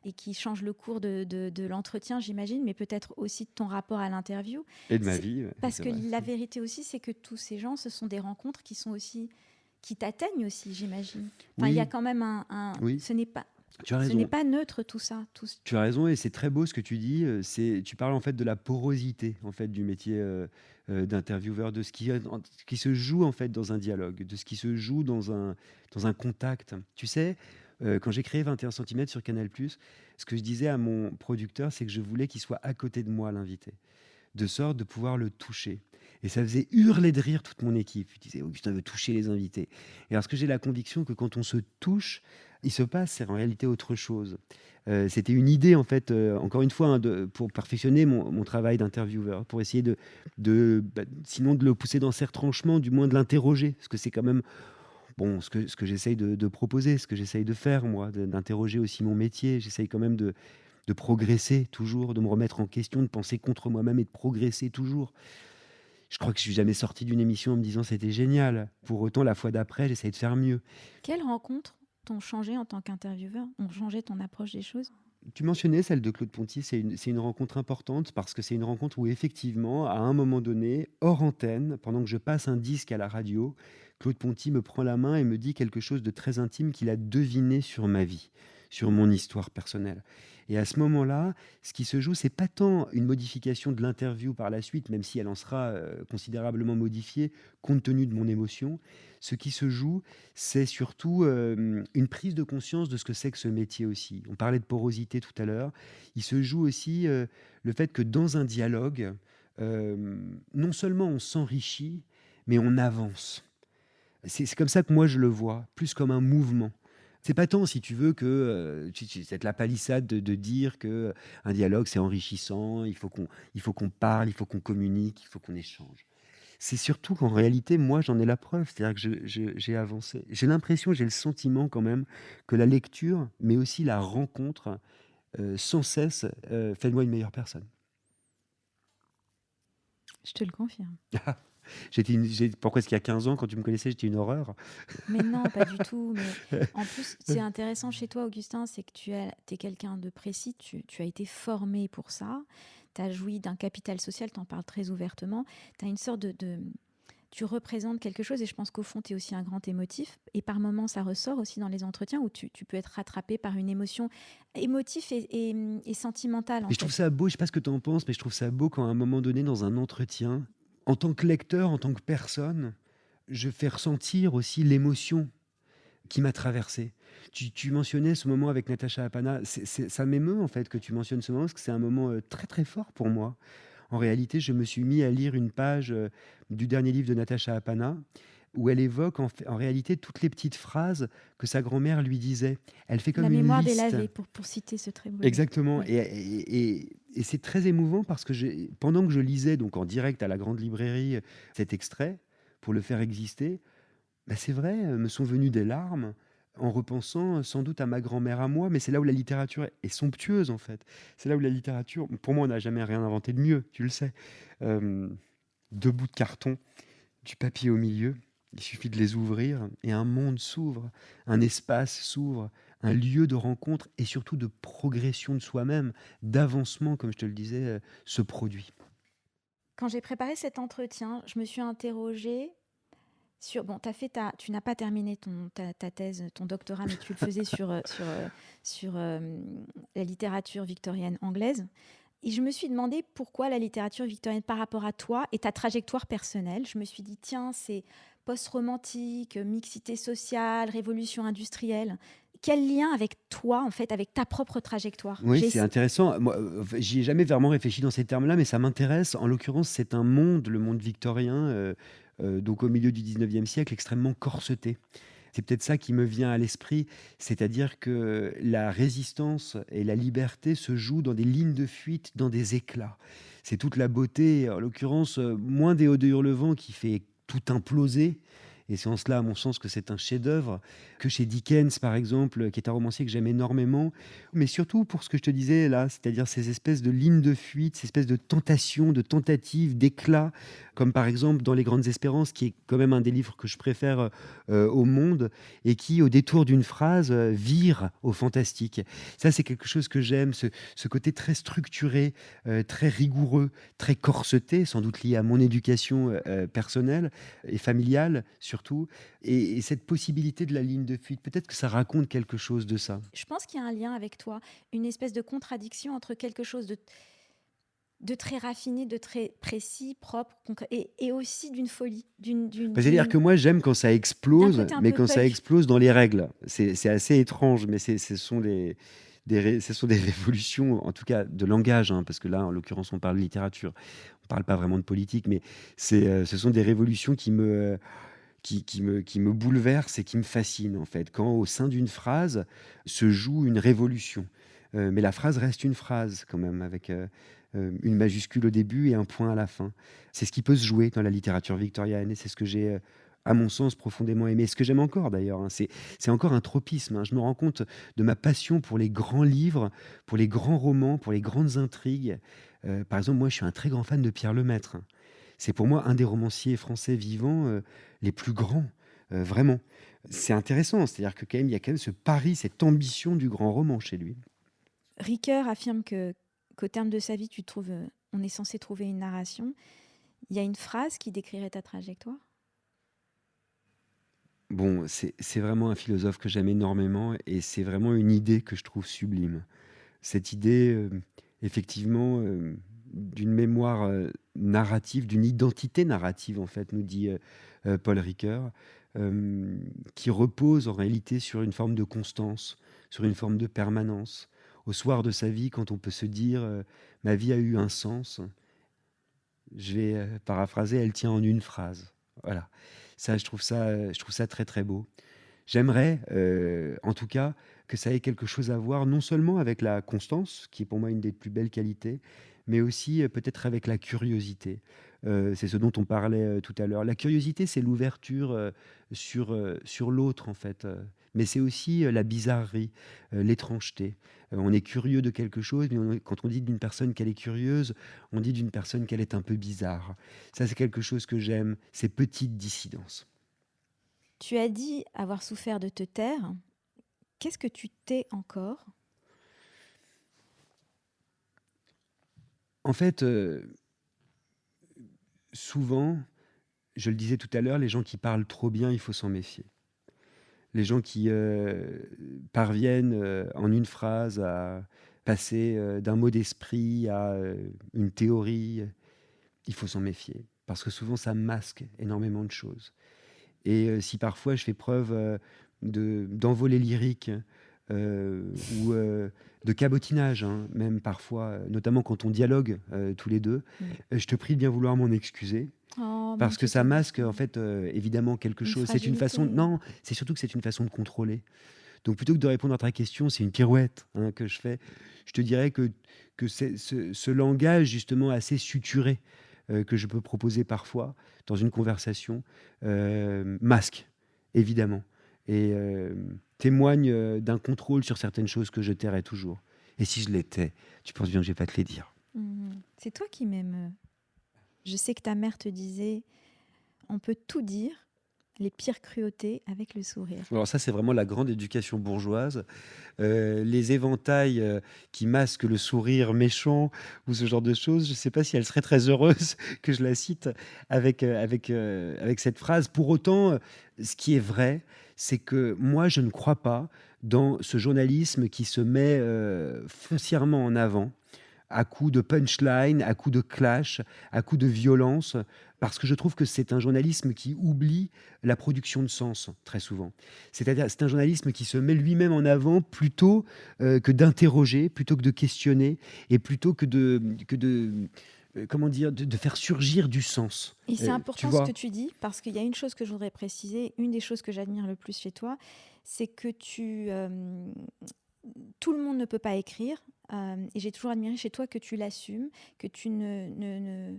B: et qui change le cours de l'entretien, j'imagine, mais peut-être aussi de ton rapport à l'interview.
A: Et de ma vie.
B: Parce que la vérité aussi, c'est que tous ces gens, ce sont des rencontres qui t'atteignent aussi, j'imagine. Enfin,
A: Oui.
B: il y a quand même
A: Oui.
B: ce n'est pas
A: Tu as
B: Ce n'est
A: raison.
B: pas neutre tout ça.
A: Tu as raison et c'est très beau ce que tu dis. Tu parles en fait de la porosité en fait du métier d'intervieweur, de ce qui se joue en fait dans un dialogue, de ce qui se joue dans un contact. Tu sais, quand j'ai créé 21 centimètres sur Canal+, ce que je disais à mon producteur, c'est que je voulais qu'il soit à côté de moi, l'invité, de sorte de pouvoir le toucher. Et ça faisait hurler de rire toute mon équipe. Je disais, Augustin veut toucher les invités. Et parce que j'ai la conviction que quand on se touche, il se passe, c'est en réalité autre chose. C'était une idée, en fait, encore une fois, hein, pour perfectionner mon travail d'intervieweur, pour essayer sinon de le pousser dans ses retranchements, du moins de l'interroger. Parce que c'est quand même bon, ce que j'essaye de proposer, ce que j'essaye de faire, moi, d'interroger aussi mon métier. J'essaye quand même de progresser toujours, de me remettre en question, de penser contre moi-même et de progresser toujours. Je crois que je suis jamais sorti d'une émission en me disant c'était génial. Pour autant, la fois d'après, j'essaye de faire mieux.
B: Quelles rencontres t'ont changé en tant qu'intervieweur, ont changé ton approche des choses?
A: Tu mentionnais celle de Claude Ponty, c'est une rencontre importante parce que c'est une rencontre où effectivement, à un moment donné, hors antenne, pendant que je passe un disque à la radio, Claude Ponty me prend la main et me dit quelque chose de très intime qu'il a deviné sur ma vie, sur mon histoire personnelle. Et à ce moment-là, ce qui se joue, c'est pas tant une modification de l'interview par la suite, même si elle en sera considérablement modifiée compte tenu de mon émotion. Ce qui se joue, c'est surtout une prise de conscience de ce que c'est que ce métier aussi. On parlait de porosité tout à l'heure. Il se joue aussi le fait que dans un dialogue, non seulement on s'enrichit, mais on avance. C'est comme ça que moi je le vois, plus comme un mouvement. C'est pas tant, si tu veux, que c'est la palissade de dire que un dialogue c'est enrichissant, il faut qu'on parle, il faut qu'on communique, il faut qu'on échange. C'est surtout qu'en réalité, moi, j'en ai la preuve. C'est-à-dire que j'ai avancé. J'ai l'impression, j'ai le sentiment quand même que la lecture, mais aussi la rencontre, sans cesse, fait de moi une meilleure personne.
B: Je te le confirme.
A: Pourquoi est-ce qu'il y a 15 ans, quand tu me connaissais, j'étais une horreur?
B: Mais non, pas du tout. Mais en plus, c'est intéressant chez toi, Augustin, c'est que tu es quelqu'un de précis, tu as été formé pour ça, tu as joui d'un capital social, tu en parles très ouvertement, tu as une sorte tu représentes quelque chose et je pense qu'au fond, tu es aussi un grand émotif. Et par moments, ça ressort aussi dans les entretiens où tu peux être rattrapé par une émotion émotive et sentimentale, en
A: Mais je trouve
B: fait.
A: ça beau, je sais pas ce que tu en penses, mais je trouve ça beau quand à un moment donné, dans un entretien, en tant que lecteur, en tant que personne, je fais ressentir aussi l'émotion qui m'a traversé. Tu mentionnais ce moment avec Natacha Apana. Ça m'émeut en fait que tu mentionnes ce moment parce que c'est un moment très très fort pour moi. En réalité, je me suis mis à lire une page du dernier livre de Natacha Apana où elle évoque en réalité toutes les petites phrases que sa grand-mère lui disait. Elle fait
B: La
A: comme une
B: mémoire
A: liste.
B: délavée, pour citer ce très beau livre.
A: Exactement.
B: Oui.
A: Et c'est très émouvant parce que pendant que je lisais donc en direct à la grande librairie cet extrait pour le faire exister, bah, c'est vrai, me sont venues des larmes en repensant sans doute à ma grand-mère à moi, mais c'est là où la littérature est somptueuse en fait. C'est là où la littérature, pour moi, on n'a jamais rien inventé de mieux, tu le sais. Euh, Deux bouts de carton, du papier au milieu, il suffit de les ouvrir et un monde s'ouvre, un espace s'ouvre, un lieu de rencontre et surtout de progression de soi-même, d'avancement, comme je te le disais, se produit.
B: Quand j'ai préparé cet entretien, je me suis interrogée sur... Bon, tu n'as pas terminé ta thèse, ton doctorat, mais tu le faisais sur la littérature victorienne anglaise. Et je me suis demandé pourquoi la littérature victorienne par rapport à toi et ta trajectoire personnelle. Je me suis dit, tiens, c'est post-romantique, mixité sociale, révolution industrielle. Quel lien avec toi, en fait, avec ta propre trajectoire?
A: Oui, c'est intéressant. Moi, j'y ai jamais vraiment réfléchi dans ces termes-là, mais ça m'intéresse. En l'occurrence, c'est un monde, le monde victorien, donc au milieu du 19e siècle, extrêmement corseté. C'est peut-être ça qui me vient à l'esprit, c'est-à-dire que la résistance et la liberté se jouent dans des lignes de fuite, dans des éclats. C'est toute la beauté, en l'occurrence, moins des Odes de Hurlevent qui fait tout imploser, et c'est en cela, à mon sens, que c'est un chef-d'œuvre, que chez Dickens, par exemple, qui est un romancier que j'aime énormément, mais surtout pour ce que je te disais là, c'est-à-dire ces espèces de lignes de fuite, ces espèces de tentations, de tentatives, d'éclats, comme par exemple dans Les Grandes Espérances, qui est quand même un des livres que je préfère au monde, et qui, au détour d'une phrase, vire au fantastique. Ça, c'est quelque chose que j'aime, ce côté très structuré, très rigoureux, très corseté, sans doute lié à mon éducation personnelle et familiale surtout, et cette possibilité de la ligne de fuite. Peut-être que ça raconte quelque chose de ça.
B: Je pense qu'il y a un lien avec toi, une espèce de contradiction entre quelque chose de très raffiné, de très précis, propre, concret, et aussi d'une folie,
A: C'est-à-dire que moi, j'aime quand ça
B: d'un
A: explose,
B: côté un
A: mais
B: peu
A: quand ça
B: pulp.
A: explose dans les règles. C'est assez étrange, mais ce sont ce sont des révolutions, en tout cas de langage, hein, parce que là, en l'occurrence, on parle de littérature. On ne parle pas vraiment de politique, mais ce sont des révolutions qui me bouleversent et qui me fascinent, en fait. Quand au sein d'une phrase se joue une révolution. Mais la phrase reste une phrase, quand même, avec une majuscule au début et un point à la fin. C'est ce qui peut se jouer dans la littérature victorienne, et c'est ce que j'ai, à mon sens, profondément aimé. Ce que j'aime encore, d'ailleurs, hein, c'est encore un tropisme, hein. Je me rends compte de ma passion pour les grands livres, pour les grands romans, pour les grandes intrigues. Par exemple, moi, je suis un très grand fan de Pierre Lemaitre, hein. C'est pour moi un des romanciers français vivants les plus grands, vraiment. C'est intéressant, c'est-à-dire que quand même, il y a quand même ce pari, cette ambition du grand roman chez lui.
B: Ricoeur affirme qu'au terme de sa vie, on est censé trouver une narration. Il y a une phrase qui décrirait ta trajectoire?
A: Bon, c'est vraiment un philosophe que j'aime énormément, et c'est vraiment une idée que je trouve sublime. Cette idée, effectivement, d'une mémoire narrative, d'une identité narrative, en fait, nous dit Paul Ricoeur, qui repose en réalité sur une forme de constance, sur une forme de permanence. Au soir de sa vie, quand on peut se dire ma vie a eu un sens, je vais paraphraser, elle tient en une phrase. Voilà. Ça, je trouve ça très très beau. J'aimerais, en tout cas, que ça ait quelque chose à voir non seulement avec la constance, qui est pour moi une des plus belles qualités, mais aussi peut-être avec la curiosité. C'est ce dont on parlait tout à l'heure. La curiosité, c'est l'ouverture sur l'autre, en fait. Mais c'est aussi la bizarrerie, l'étrangeté. On est curieux de quelque chose, mais quand on dit d'une personne qu'elle est curieuse, on dit d'une personne qu'elle est un peu bizarre. Ça, c'est quelque chose que j'aime, ces petites dissidences.
B: Tu as dit avoir souffert de te taire. Qu'est-ce que tu tais encore?
A: En fait, souvent, je le disais tout à l'heure, les gens qui parlent trop bien, il faut s'en méfier. Les gens qui parviennent en une phrase à passer d'un mot d'esprit à une théorie, il faut s'en méfier. Parce que souvent, ça masque énormément de choses. Et si parfois je fais preuve d'envolée lyrique ou de cabotinage, hein, même parfois, notamment quand on dialogue tous les deux,
B: Mm.
A: je te prie de bien vouloir m'en excuser.
B: Oh mon
A: Parce que
B: Dieu,
A: ça
B: quel
A: masque, en
B: douceur.
A: fait, évidemment quelque
B: Une
A: chose. C'est une façon...
B: fragilité.
A: Non, c'est surtout que c'est une façon de contrôler. Donc plutôt que de répondre à ta question, c'est une pirouette, hein, que je fais. Je te dirais que ce langage, justement, assez suturé, que je peux proposer parfois dans une conversation, masque, évidemment, et témoigne d'un contrôle sur certaines choses que je tairais toujours. Et si je l'étais, tu penses bien que je vais pas te les dire.
B: C'est toi qui m'aimes. Je sais que ta mère te disait, on peut tout dire, les pires cruautés avec le sourire.
A: Alors ça, c'est vraiment la grande éducation bourgeoise. Les éventails qui masquent le sourire méchant ou ce genre de choses, je ne sais pas si elle serait très heureuse que je la cite avec cette phrase. Pour autant, ce qui est vrai, c'est que moi, je ne crois pas dans ce journalisme qui se met foncièrement en avant à coups de punchline, à coups de clash, à coups de violence, parce que je trouve que c'est un journalisme qui oublie la production de sens, très souvent. C'est-à-dire, c'est un journalisme qui se met lui-même en avant plutôt que d'interroger, plutôt que de questionner, et plutôt comment dire, de faire surgir du sens.
B: Et c'est
A: Tu
B: important ce que
A: vois?
B: tu dis, parce qu'il y a une chose que je voudrais préciser, une des choses que j'admire le plus chez toi, c'est que tout le monde ne peut pas écrire, et j'ai toujours admiré chez toi que tu l'assumes, que tu ne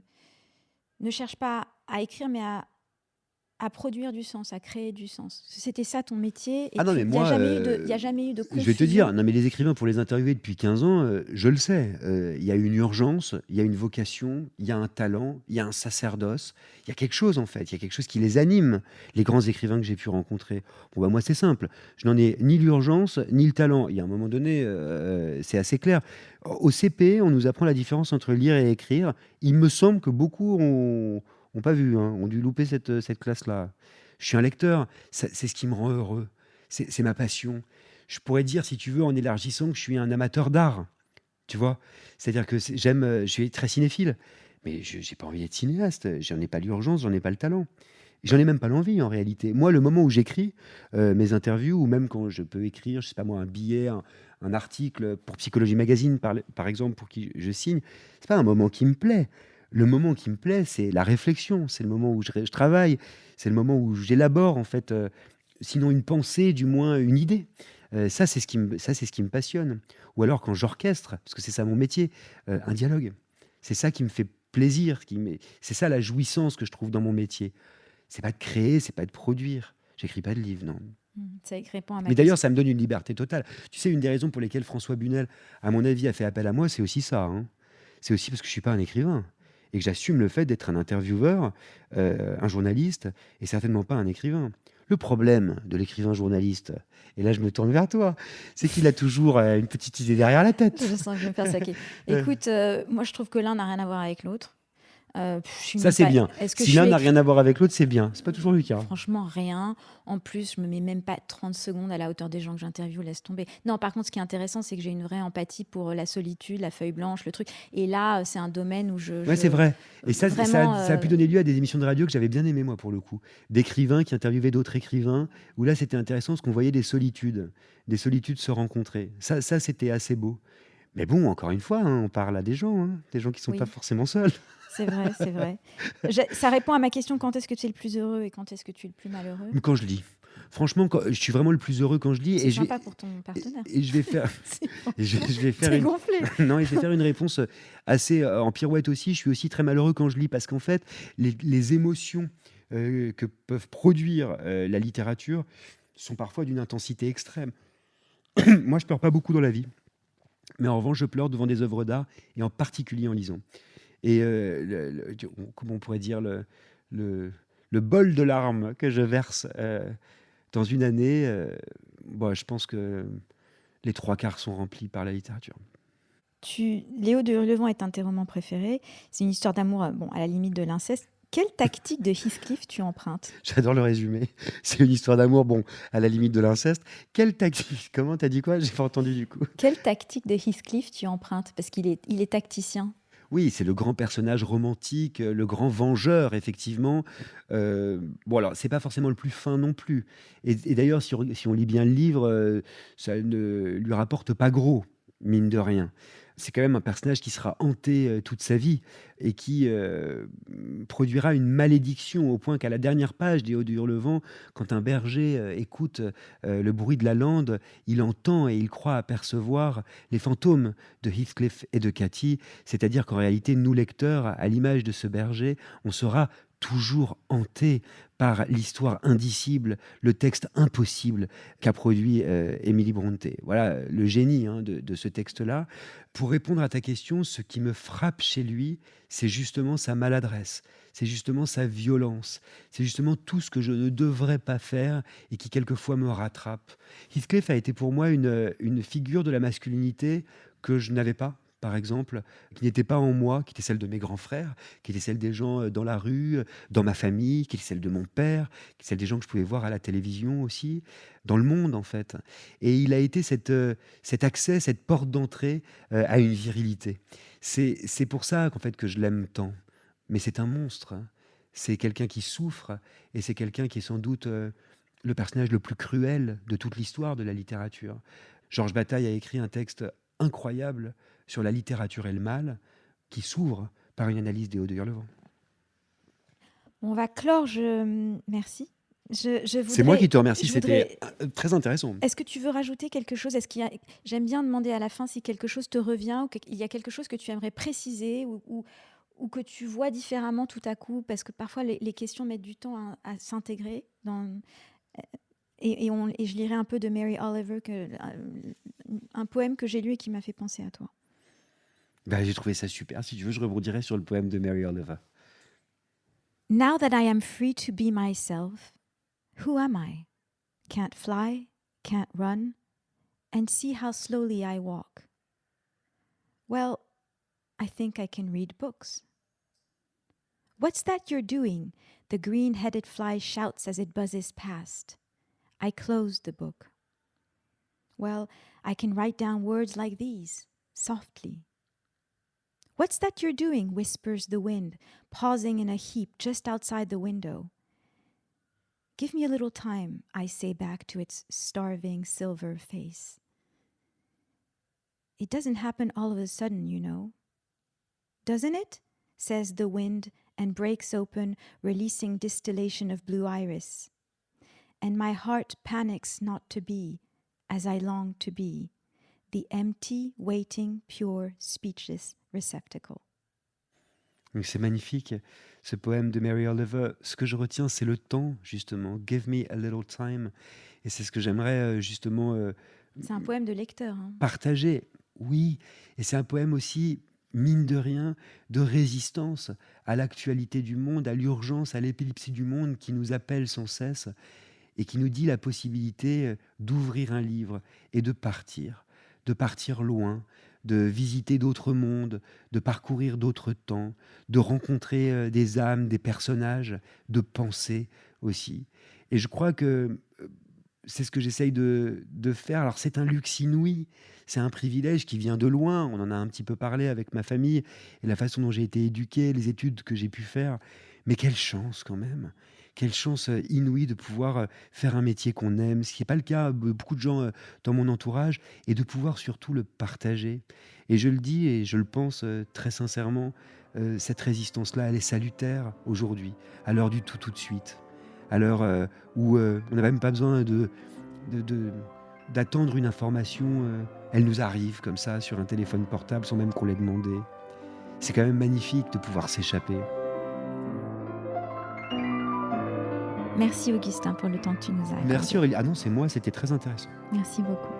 B: cherches pas à écrire, mais à à produire du sens, à créer du sens. C'était ça ton métier et
A: Ah non, mais
B: il n'y a
A: moi,
B: jamais eu de
A: je vais te dire,
B: confusion.
A: non, mais les écrivains, pour les interviewer depuis 15 ans, je le sais. Il y a une urgence, il y a une vocation, il y a un talent, il y a un sacerdoce. Il y a quelque chose, en fait. Il y a quelque chose qui les anime, les grands écrivains que j'ai pu rencontrer. Bon, bah, moi, c'est simple. Je n'en ai ni l'urgence, ni le talent. Il y a un moment donné, c'est assez clair. Au CP, on nous apprend la différence entre lire et écrire. Il me semble que beaucoup ont pas vu, hein, ont dû louper cette classe-là. Je suis un lecteur. C'est ce qui me rend heureux. C'est ma passion. Je pourrais dire, si tu veux, en élargissant, que je suis un amateur d'art. Tu vois? C'est-à-dire que j'aime, je suis très cinéphile, mais je n'ai pas envie d'être cinéaste. J'en ai pas l'urgence, j'en ai pas le talent. J'en ai même pas l'envie en réalité. Moi, le moment où j'écris mes interviews, ou même quand je peux écrire, je sais pas moi, un billet, un article pour Psychologie Magazine, par exemple, pour qui je signe, c'est pas un moment qui me plaît. Le moment qui me plaît, c'est la réflexion, c'est le moment où je travaille, c'est le moment où j'élabore en fait, sinon une pensée, du moins une idée. Ça, c'est ce qui me passionne. Ou alors quand j'orchestre, parce que c'est ça mon métier, un dialogue. C'est ça qui me fait plaisir, c'est ça la jouissance que je trouve dans mon métier. C'est pas de créer, c'est pas de produire. J'écris pas de livres, non.
B: Ça répond à ma
A: Mais d'ailleurs,
B: question.
A: ça me donne une liberté totale. Tu sais, une des raisons pour lesquelles François Bunel, à mon avis, a fait appel à moi, c'est aussi ça, hein. C'est aussi parce que je suis pas un écrivain et que j'assume le fait d'être un intervieweur, un journaliste et certainement pas un écrivain. Le problème de l'écrivain journaliste, et là je me tourne vers toi, c'est qu'il a toujours une petite idée derrière la tête.
B: Je sens que je vais me faire saquer.
A: Euh,
B: Écoute, moi je trouve que l'un n'a rien à voir avec l'autre. Je suis
A: Ça,
B: même
A: c'est
B: pas.
A: bien.
B: Est-ce que je
A: Si
B: suis
A: l'un n'a rien à voir avec l'autre, c'est bien. C'est pas toujours le cas.
B: Franchement, rien. En plus, je me mets même pas 30 secondes à la hauteur des gens que j'interviewe, laisse tomber. Non, par contre, ce qui est intéressant, c'est que j'ai une vraie empathie pour la solitude, la feuille blanche, le truc. Et là, c'est un domaine où
A: Ouais, c'est vrai. Et
B: vraiment,
A: ça a pu donner lieu à des émissions de radio que j'avais bien aimées, moi, pour le coup. D'écrivains qui interviewaient d'autres écrivains, où là, c'était intéressant parce qu'on voyait des solitudes se rencontrer. Ça c'était assez beau. Mais bon, encore une fois, hein, on parle à des gens qui sont pas
B: oui,
A: forcément seuls.
B: c'est vrai, c'est vrai. Ça répond à ma question, quand est-ce que tu es le plus heureux et quand est-ce que tu es le plus malheureux?
A: Mais quand je lis. Franchement, je suis vraiment le plus heureux quand je lis.
B: C'est sympa pour ton partenaire.
A: Et je vais faire,
B: C'est
A: je vais faire
B: T'es
A: une,
B: gonflé.
A: non, et je vais faire une réponse assez en pirouette aussi. Je suis aussi très malheureux quand je lis parce qu'en fait, les émotions que peuvent produire la littérature sont parfois d'une intensité extrême. Moi, je pleure pas beaucoup dans la vie, mais en revanche, je pleure devant des œuvres d'art et en particulier en lisant. Et comment on pourrait dire le, le bol de larmes que je verse dans une année, bon, je pense que les trois quarts sont remplis par la littérature.
B: Léo de Hurlevent est un de tes romans préférés. C'est une histoire d'amour, bon, à la limite de l'inceste. Quelle tactique de Heathcliff tu empruntes?
A: J'adore le résumé. C'est une histoire d'amour, bon, à la limite de l'inceste. Quelle tactique? Comment t'as dit quoi? J'ai pas entendu du coup.
B: Quelle tactique de Heathcliff tu empruntes? Parce il est tacticien.
A: Oui, c'est le grand personnage romantique, le grand vengeur, effectivement. Bon, alors, c'est pas forcément le plus fin non plus. Et d'ailleurs, si on lit bien le livre, ça ne lui rapporte pas gros, mine de rien. C'est quand même un personnage qui sera hanté toute sa vie et qui produira une malédiction au point qu'à la dernière page des Hauts du Hurlevent, quand un berger écoute le bruit de la lande, il entend et il croit apercevoir les fantômes de Heathcliff et de Cathy. C'est-à-dire qu'en réalité, nous lecteurs, à l'image de ce berger, on sera toujours hanté par l'histoire indicible, le texte impossible qu'a produit Emily Brontë. Voilà le génie de ce texte-là. Pour répondre à ta question, ce qui me frappe chez lui, c'est justement sa maladresse, c'est justement sa violence, c'est justement tout ce que je ne devrais pas faire et qui quelquefois me rattrape. Heathcliff a été pour moi une figure de la masculinité que je n'avais pas, par exemple, qui n'était pas en moi, qui était celle de mes grands frères, qui était celle des gens dans la rue, dans ma famille, qui était celle de mon père, qui était celle des gens que je pouvais voir à la télévision aussi, dans le monde en fait. Et il a été cet accès, cette porte d'entrée à une virilité. C'est pour ça qu'en fait que je l'aime tant. Mais c'est un monstre, hein. C'est quelqu'un qui souffre et c'est quelqu'un qui est sans doute le personnage le plus cruel de toute l'histoire de la littérature. Georges Bataille a écrit un texte incroyable sur la littérature et le mal, qui s'ouvre par une analyse des Hauts de Hurlevent.
B: On va clore. Merci.
A: C'est moi qui te remercie,
B: je
A: c'était
B: voudrais...
A: très intéressant.
B: Est-ce que tu veux rajouter quelque chose? J'aime bien demander à la fin si quelque chose te revient ou qu'il y a quelque chose que tu aimerais préciser ou ou que tu vois différemment tout à coup, parce que parfois les questions mettent du temps à s'intégrer dans... Et je lirai un peu de Mary Oliver, un poème que j'ai lu et qui m'a fait penser à toi.
A: Bah, j'ai trouvé ça super. Si tu veux, je rebondirai sur le poème de Mary Oliver.
B: Now that I am free to be myself, who am I? Can't fly, can't run, and see how slowly I walk. Well, I think I can read books. What's that you're doing? The green-headed fly shouts as it buzzes past. I close the book. Well, I can write down words like these, softly. What's that you're doing? Whispers the wind, pausing in a heap just outside the window. Give me a little time, I say back to its starving silver face. It doesn't happen all of a sudden, you know. Doesn't it? Says the wind and breaks open, releasing distillation of blue iris. And my heart panics not to be, as I long to be, the empty, waiting, pure, speechless receptacle.
A: Donc c'est magnifique, ce poème de Mary Oliver. Ce que je retiens, c'est le temps, justement. Give me a little time. Et c'est ce que j'aimerais, justement,
B: C'est un poème de lecteur. Hein.
A: partager. Oui, et c'est un poème aussi, mine de rien, de résistance à l'actualité du monde, à l'urgence, à l'épilepsie du monde qui nous appelle sans cesse et qui nous dit la possibilité d'ouvrir un livre et de partir loin, de visiter d'autres mondes, de parcourir d'autres temps, de rencontrer des âmes, des personnages, de penser aussi. Et je crois que c'est ce que j'essaye de faire. Alors c'est un luxe inouï, c'est un privilège qui vient de loin. On en a un petit peu parlé avec ma famille et la façon dont j'ai été éduqué, les études que j'ai pu faire. Mais quelle chance quand même, quelle chance inouïe de pouvoir faire un métier qu'on aime, ce qui n'est pas le cas de beaucoup de gens dans mon entourage, et de pouvoir surtout le partager. Et je le dis et je le pense très sincèrement, cette résistance-là, elle est salutaire aujourd'hui, à l'heure du tout de suite. À l'heure où on n'a même pas besoin d'attendre une information, elle nous arrive comme ça sur un téléphone portable sans même qu'on l'ait demandé. C'est quand même magnifique de pouvoir s'échapper.
B: Merci Augustin pour le temps que tu nous as accordé.
A: Merci Aurélie. Ah non, c'est moi, c'était très intéressant.
B: Merci beaucoup.